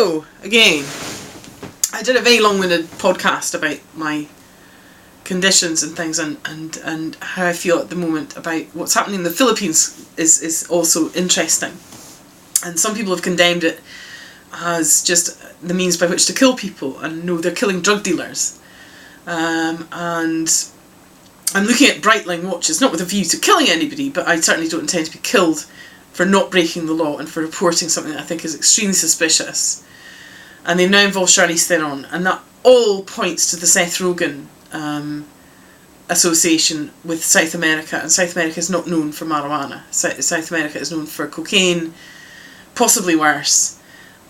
Hello again. I did a very long-winded podcast about my conditions and things and how I feel at the moment about what's happening in the Philippines is also interesting. And some people have condemned it as just the means by which to kill people, and no, they're killing drug dealers. And I'm looking at breitling watches, not with a view to killing anybody, but I certainly don't intend to be killed for not breaking the law and for reporting something that I think is extremely suspicious. And they've now involved Charlize Theron, and that all points to the Seth Rogen association with South America, and South America is not known for marijuana. South America is known for cocaine, possibly worse,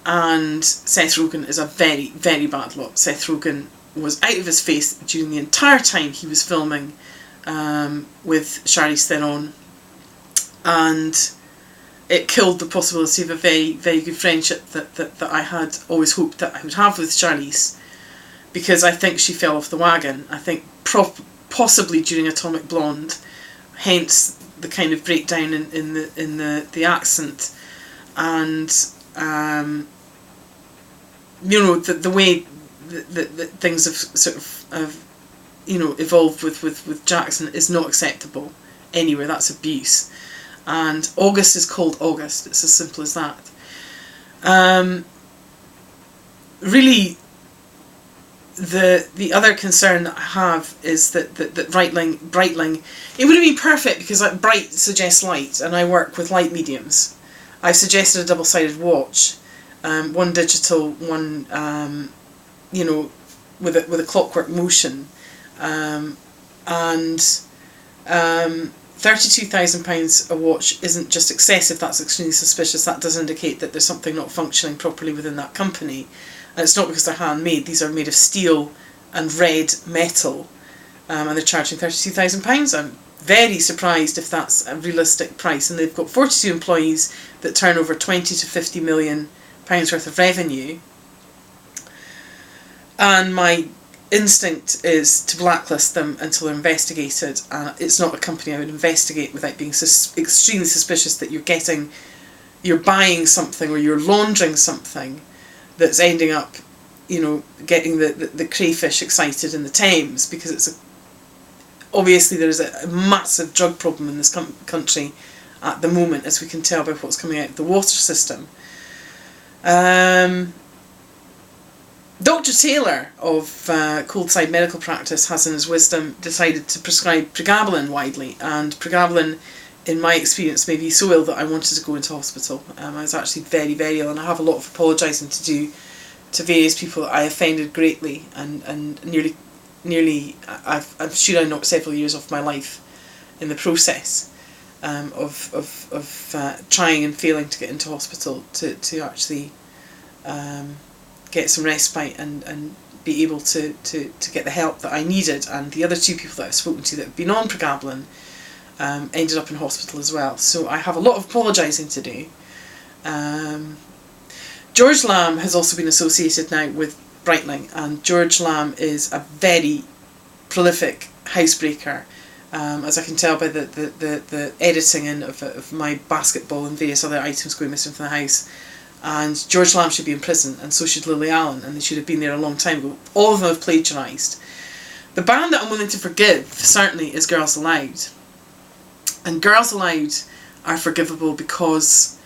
and Seth Rogen is a very, very bad lot. Seth Rogen was out of his face during the entire time he was filming with Charlize Theron, and it killed the possibility of a very, very good friendship that I had always hoped that I would have with Charlize, because I think she fell off the wagon. I think possibly during Atomic Blonde, hence the kind of breakdown in the accent, and the way that things have sort of evolved with Jackson is not acceptable anywhere. That's abuse. And August is called August. It's as simple as that. Really, the other concern that I have is that breitling, it would have been perfect because bright suggests light, and I work with light mediums. I've suggested a double-sided watch, one digital, one with a clockwork motion, and £32,000 a watch isn't just excessive, that's extremely suspicious. That does indicate that there's something not functioning properly within that company. And it's not because they're handmade. These are made of steel and red metal, and they're charging £32,000. I'm very surprised if that's a realistic price. And they've got 42 employees that turn over 20 to 50 million pounds worth of revenue. And my instinct is to blacklist them until they're investigated. It's not a company I would investigate without being extremely suspicious that you're buying something or you're laundering something that's ending up, getting the crayfish excited in the Thames, because obviously there is a massive drug problem in this country at the moment, as we can tell by what's coming out of the water system. Dr. Taylor of Coldside Medical Practice has in his wisdom decided to prescribe pregabalin widely, and pregabalin, in my experience, made me so ill that I wanted to go into hospital. I was actually very, very ill, and I have a lot of apologising to do to various people that I offended greatly, and nearly I'm sure I knocked several years off my life in the process of trying and failing to get into hospital to actually get some respite and be able to get the help that I needed. And the other two people that I've spoken to that have been on pregabalin ended up in hospital as well. So I have a lot of apologising to do. George Lamb has also been associated now with breitling, and George Lamb is a very prolific housebreaker, as I can tell by the editing in of my basketball and various other items going missing from the house. And George Lamb should be in prison, and so should Lily Allen, and they should have been there a long time ago. All of them have plagiarised. The band that I'm willing to forgive, certainly, is Girls Aloud. And Girls Aloud are forgivable because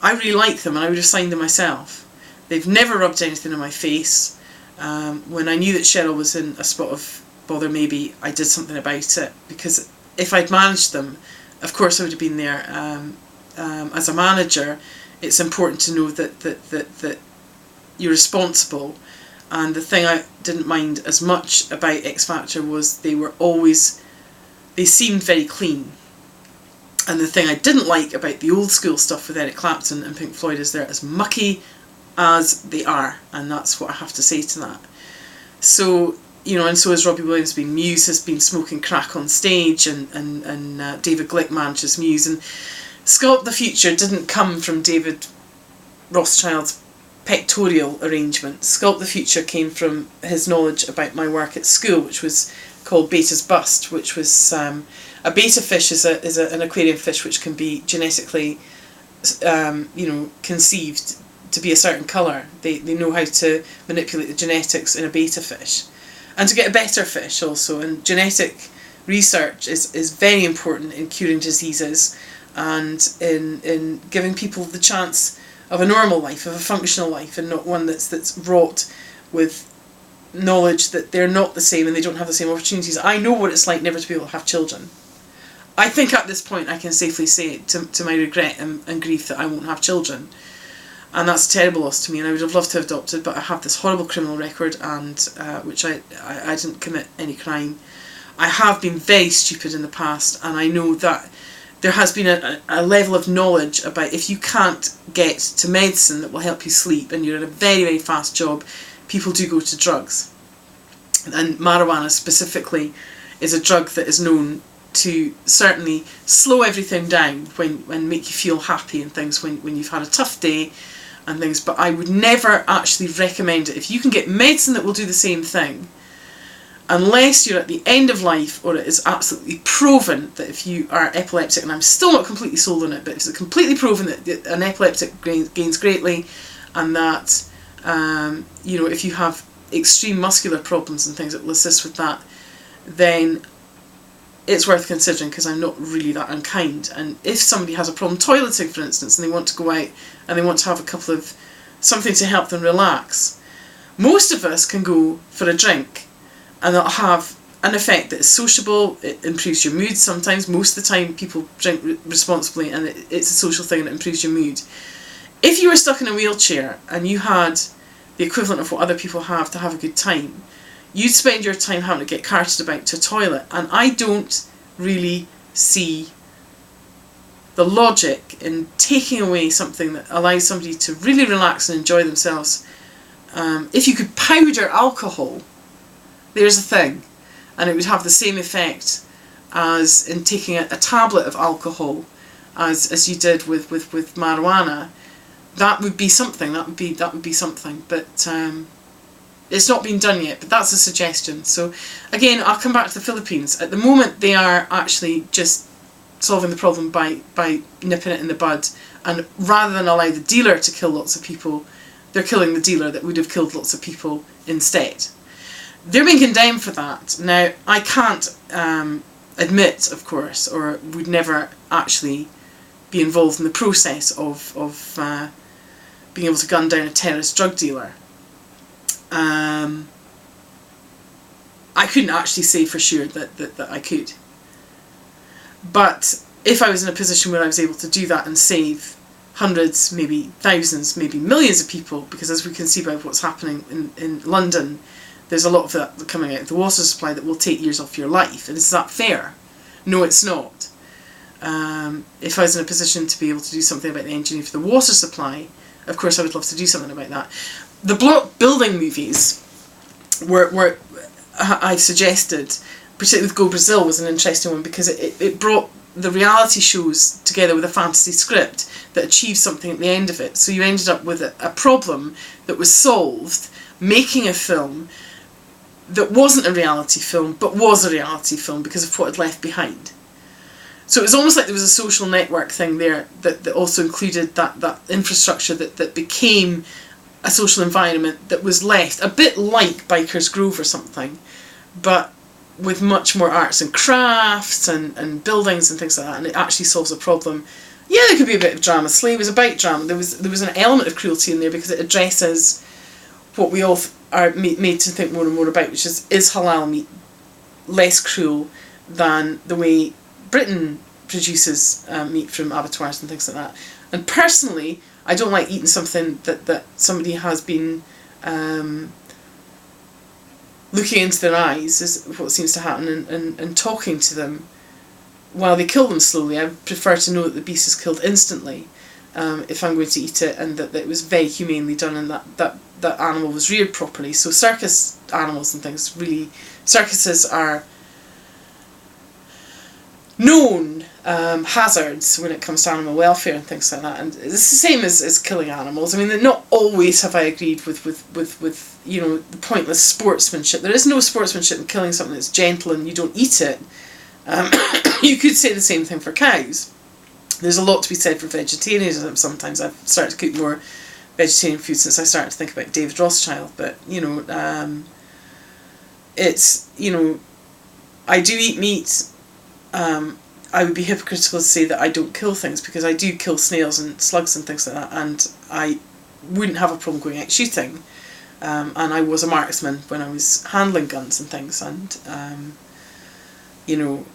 I really like them, and I would have signed them myself. They've never rubbed anything in my face. When I knew that Cheryl was in a spot of bother, maybe I did something about it, because if I'd managed them, of course I would have been there. As a manager, it's important to know that you're responsible. And the thing I didn't mind as much about X Factor was they seemed very clean. And the thing I didn't like about the old school stuff with Eric Clapton and Pink Floyd is they're as mucky as they are, and that's what I have to say to that. So, and so has Robbie Williams been. Muse has been smoking crack on stage, and David Glick manages Muse, and Sculpt the Future didn't come from David Rothschild's pictorial arrangement. Sculpt the Future came from his knowledge about my work at school, which was called Beta's Bust, which was a beta fish is an aquarium fish which can be genetically conceived to be a certain colour. They know how to manipulate the genetics in a betta fish. And to get a better fish also. And genetic research is very important in curing diseases and in giving people the chance of a normal life, of a functional life, and not one that's wrought with knowledge that they're not the same and they don't have the same opportunities. I know what it's like never to be able to have children. I think at this point I can safely say to my regret and grief that I won't have children. And that's a terrible loss to me, and I would have loved to have adopted, but I have this horrible criminal record, and which I didn't commit any crime. I have been very stupid in the past, and I know that there has been a level of knowledge about if you can't get to medicine that will help you sleep and you're in a very, very fast job, people do go to drugs. And marijuana specifically is a drug that is known to certainly slow everything down when make you feel happy and things when you've had a tough day and things, but I would never actually recommend it. If you can get medicine that will do the same thing, unless you're at the end of life or it is absolutely proven that if you are epileptic, and I'm still not completely sold on it, but it's completely proven that an epileptic gains greatly, and that if you have extreme muscular problems and things that will assist with that, then it's worth considering, because I'm not really that unkind. And if somebody has a problem toileting, for instance, and they want to go out and they want to have a couple of something to help them relax, most of us can go for a drink and that'll have an effect that is sociable. It improves your mood sometimes. Most of the time people drink responsibly and it's a social thing and it improves your mood. If you were stuck in a wheelchair and you had the equivalent of what other people have to have a good time, you'd spend your time having to get carted about to a toilet, and I don't really see the logic in taking away something that allows somebody to really relax and enjoy themselves. If you could powder alcohol, there's a thing, and it would have the same effect as in taking a tablet of alcohol as you did with marijuana. That would be something. That would be something. But it's not been done yet, but that's a suggestion. So again, I'll come back to the Philippines. At the moment, they are actually just solving the problem by nipping it in the bud, and rather than allow the dealer to kill lots of people, they're killing the dealer that would have killed lots of people instead. They're being condemned for that. Now, I can't admit, of course, or would never actually be involved in the process of being able to gun down a terrorist drug dealer. I couldn't actually say for sure that I could. But if I was in a position where I was able to do that and save hundreds, maybe thousands, maybe millions of people, because as we can see by what's happening in London, there's a lot of that coming out of the water supply that will take years off your life. And is that fair? No, it's not. If I was in a position to be able to do something about the engineering for the water supply, of course I would love to do something about that. The block building movies were I suggested, particularly with Go Brazil, was an interesting one, because it brought the reality shows together with a fantasy script that achieved something at the end of it. So you ended up with a problem that was solved, making a film that wasn't a reality film, but was a reality film because of what it left behind. So it was almost like there was a social network thing there that also included that infrastructure that became a social environment that was left a bit like Biker's Grove or something, but with much more arts and crafts and buildings and things like that, and it actually solves a problem. Yeah, there could be a bit of drama. Slay was about drama. There was an element of cruelty in there because it addresses what we all are made to think more and more about, which is halal meat less cruel than the way Britain produces meat from abattoirs and things like that. And personally, I don't like eating something that somebody has been looking into their eyes, is what seems to happen, and talking to them while they kill them slowly. I prefer to know that the beast is killed instantly if I'm going to eat it, and that it was very humanely done, and that animal was reared properly. So circus animals and things, really, circuses are known hazards when it comes to animal welfare and things like that, and it's the same as killing animals. I mean, not always have I agreed with the pointless sportsmanship. There is no sportsmanship in killing something that's gentle and you don't eat it. You could say the same thing for cows. There's a lot to be said for vegetarianism. Sometimes I've started to cook more vegetarian food since I started to think about David Rothschild, but, you know, it's, you know, I do eat meat. I would be hypocritical to say that I don't kill things, because I do kill snails and slugs and things like that, and I wouldn't have a problem going out shooting. And I was a marksman when I was handling guns and things, and you know,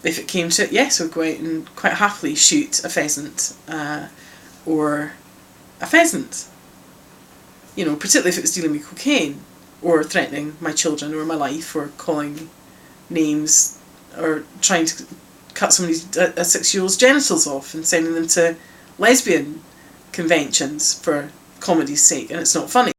if it came to it, yes, I would go out and quite happily shoot a pheasant, or a pheasant. You know, particularly if it was dealing with cocaine, or threatening my children or my life, or calling names, or trying to cut somebody's a 6-year-old's genitals off and sending them to lesbian conventions for comedy's sake, and it's not funny.